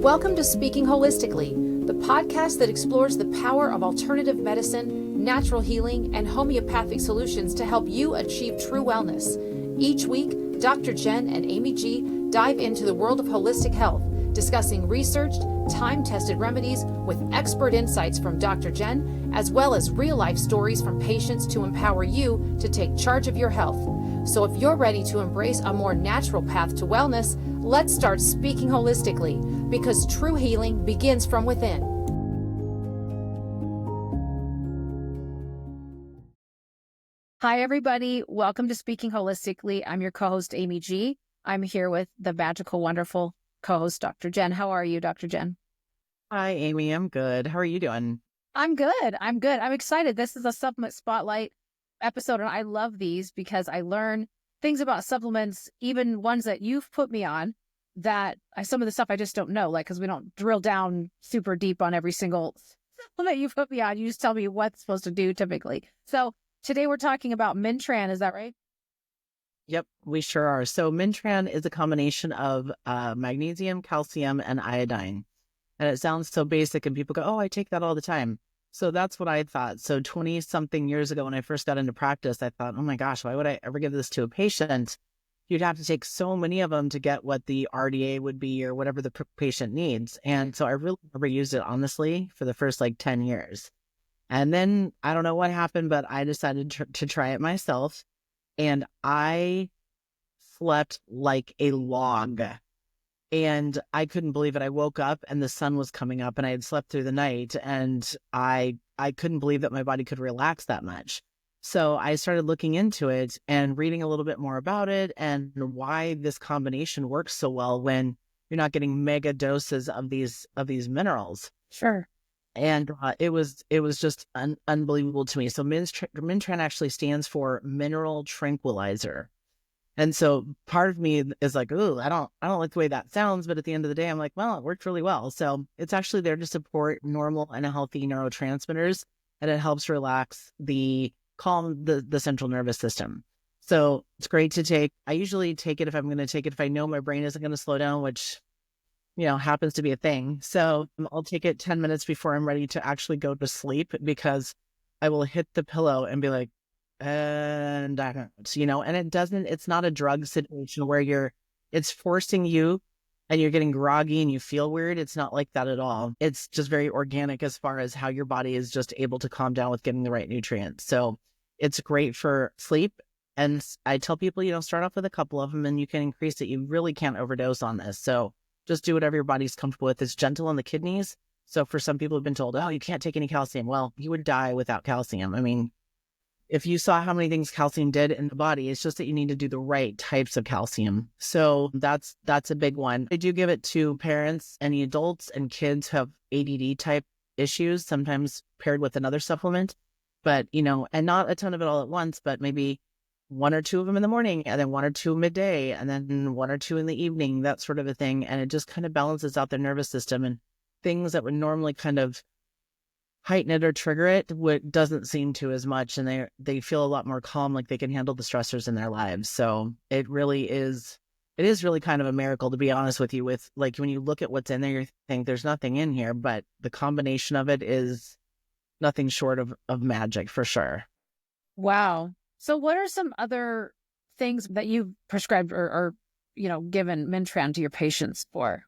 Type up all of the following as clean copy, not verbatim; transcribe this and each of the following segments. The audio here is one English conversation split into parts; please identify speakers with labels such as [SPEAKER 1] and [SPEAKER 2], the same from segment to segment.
[SPEAKER 1] Welcome to Speaking Holistically, the podcast that explores the power of alternative medicine, natural healing, and homeopathic solutions to help you achieve true wellness. Each week, Dr. Jen and Amy G dive into the world of holistic health, discussing researched, time-tested remedies with expert insights from Dr. Jen, as well as real-life stories from patients to empower you to take charge of your health. So if you're ready to embrace a more natural path to wellness, let's start speaking holistically, because true healing begins from within. Hi, everybody. Welcome to Speaking Holistically. I'm your co-host, Amy G. I'm here with the magical, wonderful co-host, Dr. Jen. How are you, Dr. Jen?
[SPEAKER 2] Hi, Amy. I'm good. How are you doing?
[SPEAKER 1] I'm good. I'm excited. This is a supplement spotlight episode, and I love these because I learn things about supplements, even ones that you've put me on, that some of the stuff I just don't know, like, because we don't drill down super deep on every single supplement you put me on. You just tell me what's supposed to do typically. So today we're talking about Min-Tran. Is that right?
[SPEAKER 2] Yep, we sure are. So Min-Tran is a combination of magnesium, calcium, and iodine. And it sounds so basic and people go, oh, I take that all the time. So that's what I thought. So 20 something years ago when I first got into practice, I thought, oh my gosh, why would I ever give this to a patient? You'd have to take so many of them to get what the RDA would be or whatever the patient needs. And so I really never used it, honestly, for the first 10 years. And then I don't know what happened, but I decided to try it myself. And I slept like a log. And I couldn't believe it. I woke up and the sun was coming up and I had slept through the night, and I couldn't believe that my body could relax that much. So I started looking into it and reading a little bit more about it and why this combination works so well when you're not getting mega doses of these minerals.
[SPEAKER 1] Sure.
[SPEAKER 2] And it was just unbelievable to me. So Min-Tran actually stands for mineral tranquilizer. And so part of me is like, ooh, I don't like the way that sounds. But at the end of the day, I'm like, well, it worked really well. So it's actually there to support normal and healthy neurotransmitters. And it helps calm the central nervous system. So it's great to take. I usually take it if I'm going to take it, if I know my brain isn't going to slow down, which, happens to be a thing. So I'll take it 10 minutes before I'm ready to actually go to sleep, because I will hit the pillow and be like, and I don't, and it's not a drug situation where it's forcing you and you're getting groggy and you feel weird. It's not like that at all. It's just very organic as far as how your body is just able to calm down with getting the right nutrients. So it's great for sleep. And I tell people, start off with a couple of them and you can increase it. You really can't overdose on this. So just do whatever your body's comfortable with. It's gentle on the kidneys. So for some people who've been told, oh, you can't take any calcium. Well, you would die without calcium. I mean, if you saw how many things calcium did in the body, it's just that you need to do the right types of calcium. So that's a big one. I do give it to parents, any adults and kids who have ADD type issues, sometimes paired with another supplement, but, and not a ton of it all at once, but maybe one or two of them in the morning, and then one or two midday, and then one or two in the evening, that sort of a thing. And it just kind of balances out their nervous system, and things that would normally kind of heighten it or trigger it doesn't seem to as much, and they feel a lot more calm, like they can handle the stressors in their lives. So it is really kind of a miracle, to be honest with you. With when you look at what's in there, you think there's nothing in here, but the combination of it is nothing short of magic for sure.
[SPEAKER 1] Wow. So what are some other things that you've prescribed or given Min-Tran to your patients for?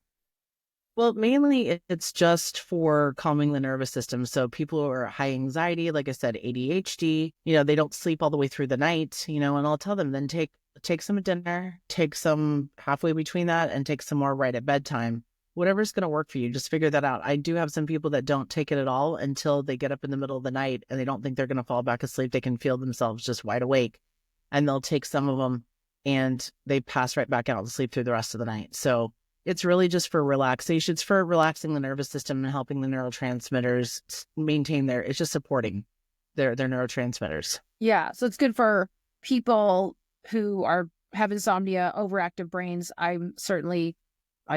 [SPEAKER 2] Well, mainly it's just for calming the nervous system. So people who are high anxiety, like I said, ADHD, they don't sleep all the way through the night, and I'll tell them then take some at dinner, take some halfway between that, and take some more right at bedtime. Whatever's going to work for you, just figure that out. I do have some people that don't take it at all until they get up in the middle of the night and they don't think they're going to fall back asleep. They can feel themselves just wide awake, and they'll take some of them and they pass right back out to sleep through the rest of the night. So it's really just for relaxation. It's for relaxing the nervous system and helping the neurotransmitters maintain it's just supporting their neurotransmitters.
[SPEAKER 1] Yeah. So it's good for people who have insomnia, overactive brains. I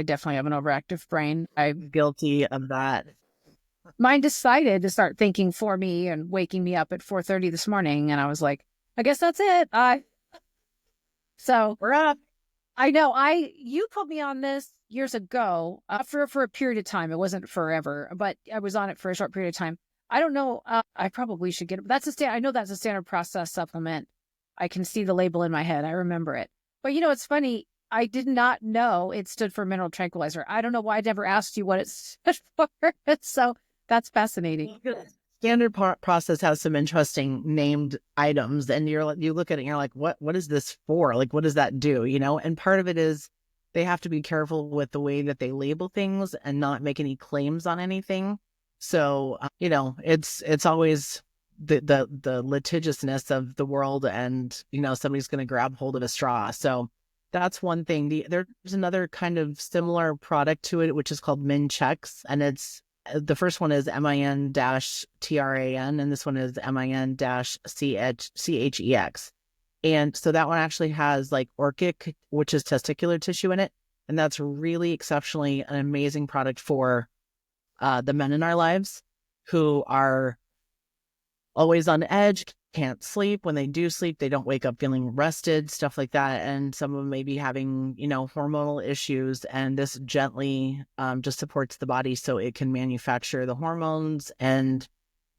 [SPEAKER 1] definitely have an overactive brain.
[SPEAKER 2] I'm guilty of that.
[SPEAKER 1] Mine decided to start thinking for me and waking me up at 4:30 this morning. And I was like, I guess that's it. So
[SPEAKER 2] we're up.
[SPEAKER 3] I know. You put me on this years ago for a period of time. It wasn't forever, but I was on it for a short period of time. I don't know. I probably should get it. That's I know that's a standard process supplement. I can see the label in my head. I remember it. But it's funny. I did not know it stood for mineral tranquilizer. I don't know why I never asked you what it stood for. So that's fascinating.
[SPEAKER 2] Standard process has some interesting named items, and you look at it and you're like, what is this for? Like, what does that do? And part of it is they have to be careful with the way that they label things and not make any claims on anything. So, it's always the litigiousness of the world, and, somebody's going to grab hold of a straw. So that's one thing. There's another kind of similar product to it, which is called Min-Chex, and the first one is Min-Tran, and this one is Min-Chex. And so that one actually has like orchic, which is testicular tissue in it. And that's really exceptionally an amazing product for the men in our lives who are always on edge, can't sleep. When they do sleep, they don't wake up feeling rested, stuff like that. And some of them may be having, hormonal issues. And this gently just supports the body so it can manufacture the hormones and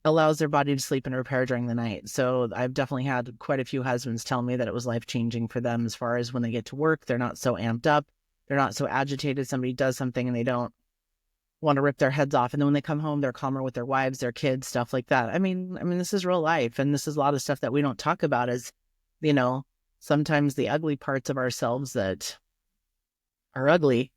[SPEAKER 2] allows their body to sleep and repair during the night. So I've definitely had quite a few husbands tell me that it was life-changing for them as far as when they get to work, they're not so amped up. They're not so agitated. Somebody does something and they don't want to rip their heads off. And then when they come home, they're calmer with their wives, their kids, stuff like that. I mean, this is real life. And this is a lot of stuff that we don't talk about as, sometimes the ugly parts of ourselves that are ugly.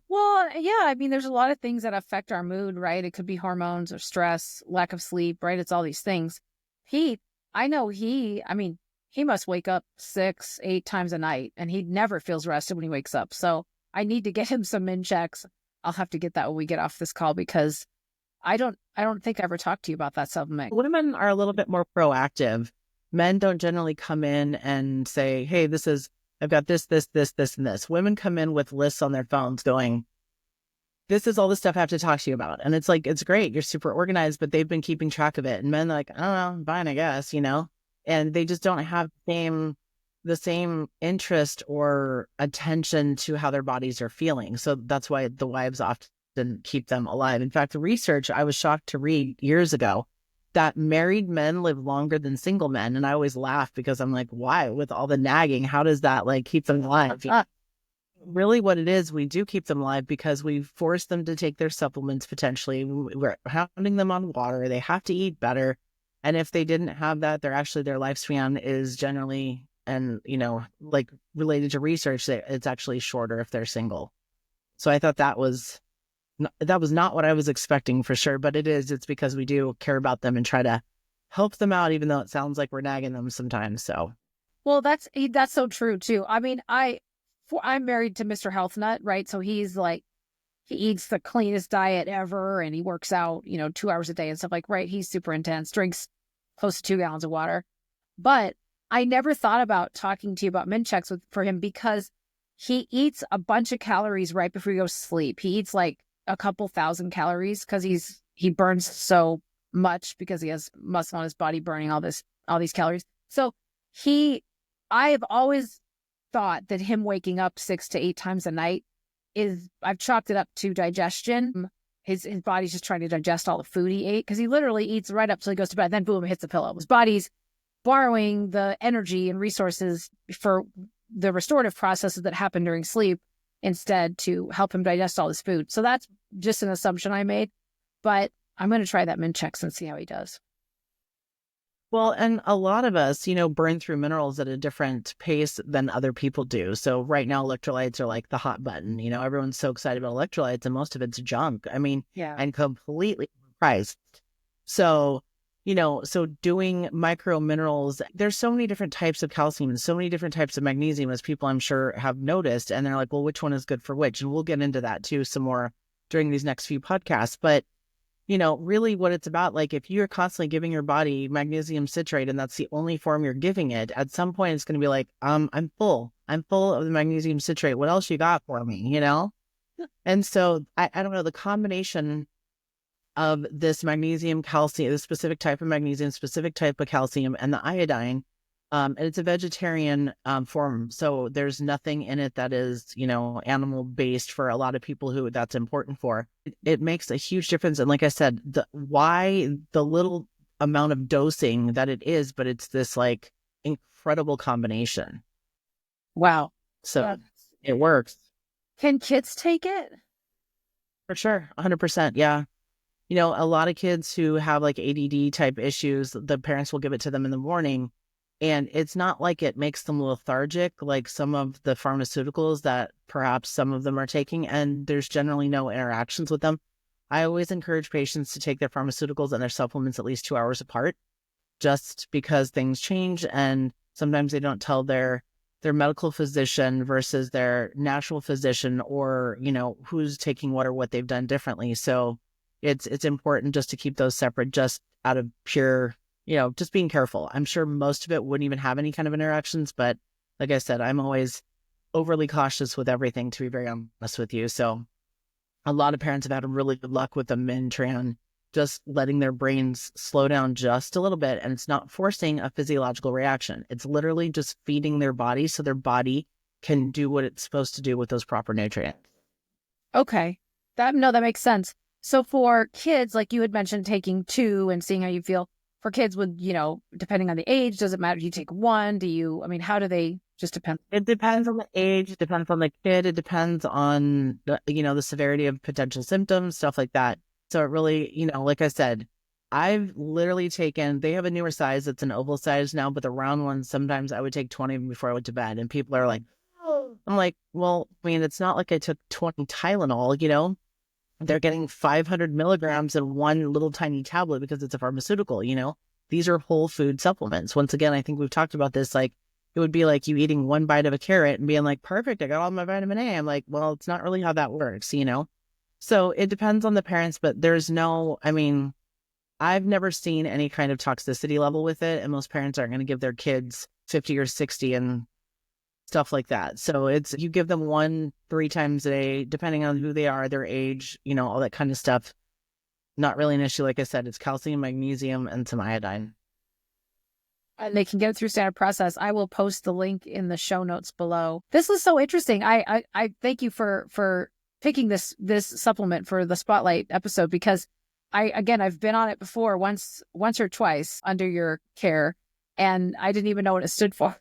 [SPEAKER 3] Well, yeah. There's a lot of things that affect our mood, right? It could be hormones or stress, lack of sleep, right? It's all these things. He must wake up 6-8 times a night, and he never feels rested when he wakes up. So I need to get him some Min-Chex. I'll have to get that when we get off this call, because I don't think I ever talked to you about that supplement.
[SPEAKER 2] Women are a little bit more proactive. Men don't generally come in and say, hey, I've got this, and this. Women come in with lists on their phones going, this is all the stuff I have to talk to you about. And it's like, it's great. You're super organized, but they've been keeping track of it. And men are like, I don't know, I'm fine, I guess, and they just don't have the same interest or attention to how their bodies are feeling. So that's why the wives often keep them alive. In fact, the research I was shocked to read years ago that married men live longer than single men. And I always laugh because I'm like, why? With all the nagging, how does that keep them alive? Really what it is, we do keep them alive because we force them to take their supplements potentially. We're hounding them on water. They have to eat better. And if they didn't have that, their lifespan is generally, and, related to research, it's actually shorter if they're single. So I thought that was not what I was expecting for sure, but it is. It's because we do care about them and try to help them out, even though it sounds like we're nagging them sometimes. So,
[SPEAKER 3] well, that's so true too. I'm married to Mr. Health Nut, right? So he eats the cleanest diet ever, and he works out, 2 hours a day and stuff right? He's super intense, drinks close to 2 gallons of water. But I never thought about talking to you about Min-Chex for him because he eats a bunch of calories right before he goes to sleep. He eats like a couple thousand calories because he burns so much because he has muscle on his body burning all these calories. So I have always thought that him waking up 6 to 8 times a night I've chalked it up to digestion. His body's just trying to digest all the food he ate, because he literally eats right up till he goes to bed, then boom, hits the pillow. His body's borrowing the energy and resources for the restorative processes that happen during sleep instead to help him digest all this food. So that's just an assumption I made, but I'm going to try that Min-Chex and see how he does.
[SPEAKER 2] Well, and a lot of us, burn through minerals at a different pace than other people do. So right now, electrolytes are like the hot button. Everyone's so excited about electrolytes, and most of it's junk.
[SPEAKER 3] Yeah.
[SPEAKER 2] And completely priced. So, so doing micro minerals, there's so many different types of calcium and so many different types of magnesium, as people I'm sure have noticed. And they're like, well, which one is good for which? And we'll get into that too some more during these next few podcasts. But really what it's about, if you're constantly giving your body magnesium citrate and that's the only form you're giving it, at some point it's going to be like, I'm full of the magnesium citrate. What else you got for me, And so I don't know, the combination of this magnesium, calcium, this specific type of magnesium, specific type of calcium, and the iodine And it's a vegetarian form. So there's nothing in it that is, animal based for a lot of people who that's important for. It makes a huge difference. And like I said, why the little amount of dosing that it is, but it's this like incredible combination.
[SPEAKER 3] Wow.
[SPEAKER 2] So it works.
[SPEAKER 3] Can kids take it?
[SPEAKER 2] For sure. 100%. Yeah. A lot of kids who have like ADD type issues, the parents will give it to them in the morning. And it's not like it makes them lethargic like some of the pharmaceuticals that perhaps some of them are taking. And there's generally no interactions with them. I always encourage patients to take their pharmaceuticals and their supplements at least 2 hours apart, just because things change. And sometimes they don't tell their medical physician versus their natural physician, or, who's taking what or what they've done differently. So it's important just to keep those separate, just out of pure, just being careful. I'm sure most of it wouldn't even have any kind of interactions, but like I said, I'm always overly cautious with everything, to be very honest with you. So a lot of parents have had really good luck with the Min-Tran, just letting their brains slow down just a little bit. And it's not forcing a physiological reaction. It's literally just feeding their body so their body can do what it's supposed to do with those proper nutrients.
[SPEAKER 3] Okay. That makes sense. So for kids, like you had mentioned, taking 2 and seeing how you feel. For kids with, depending on the age, does it matter if you take 1? How do they just depend?
[SPEAKER 2] It depends on the age. It depends on the kid. It depends on, the severity of potential symptoms, stuff like that. So it really, like I said, I've literally taken, they have a newer size. It's an oval size now, but the round ones, sometimes I would take 20 before I went to bed. And people are like, oh, I'm like, well, it's not like I took 20 Tylenol, They're getting 500 milligrams in one little tiny tablet because it's a pharmaceutical, These are whole food supplements. Once again, I think we've talked about this, like, it would be like you eating one bite of a carrot and being like, perfect, I got all my vitamin A. I'm like, well, it's not really how that works, So it depends on the parents, but there's I've never seen any kind of toxicity level with it. And most parents aren't going to give their kids 50 or 60 and stuff like that. So you give them 1 3 times a day, depending on who they are, their age, all that kind of stuff. Not really an issue. Like I said, it's calcium, magnesium, and some iodine.
[SPEAKER 3] And they can get it through standard process. I will post the link in the show notes below. This was so interesting. I thank you for picking this supplement for the Spotlight episode, because I've been on it before, once or twice under your care, and I didn't even know what it stood for.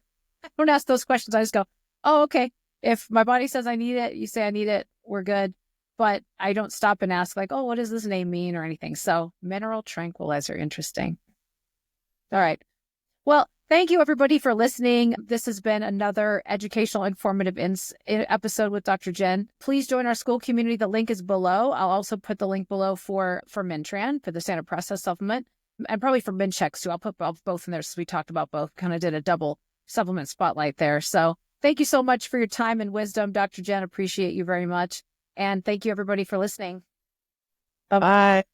[SPEAKER 3] I don't ask those questions. I just go, oh, okay. If my body says I need it, you say I need it, we're good. But I don't stop and ask like, oh, what does this name mean or anything? So mineral tranquilizer, interesting. All right. Well, thank you everybody for listening. This has been another educational, informative episode with Dr. Jen. Please join our school community. The link is below. I'll also put the link below for Min-Tran, for the standard process supplement, and probably for Min-Chex too. I'll put both in there, so we talked about both, kind of did a double supplement spotlight there. So thank you so much for your time and wisdom, Dr. Jen. Appreciate you very much. And thank you everybody for listening.
[SPEAKER 2] Bye-bye.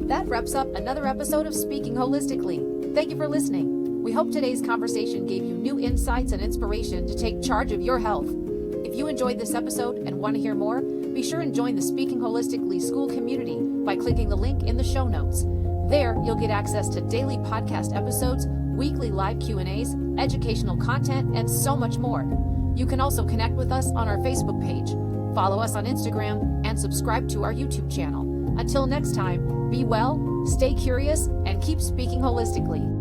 [SPEAKER 1] That wraps up another episode of Speaking Holistically. Thank you for listening. We hope today's conversation gave you new insights and inspiration to take charge of your health. If you enjoyed this episode and want to hear more, be sure and join the Speaking Holistically school community by clicking the link in the show notes. There, you'll get access to daily podcast episodes, weekly live Q&As, educational content, and so much more. You can also connect with us on our Facebook page, follow us on Instagram, and subscribe to our YouTube channel. Until next time, be well, stay curious, and keep speaking holistically.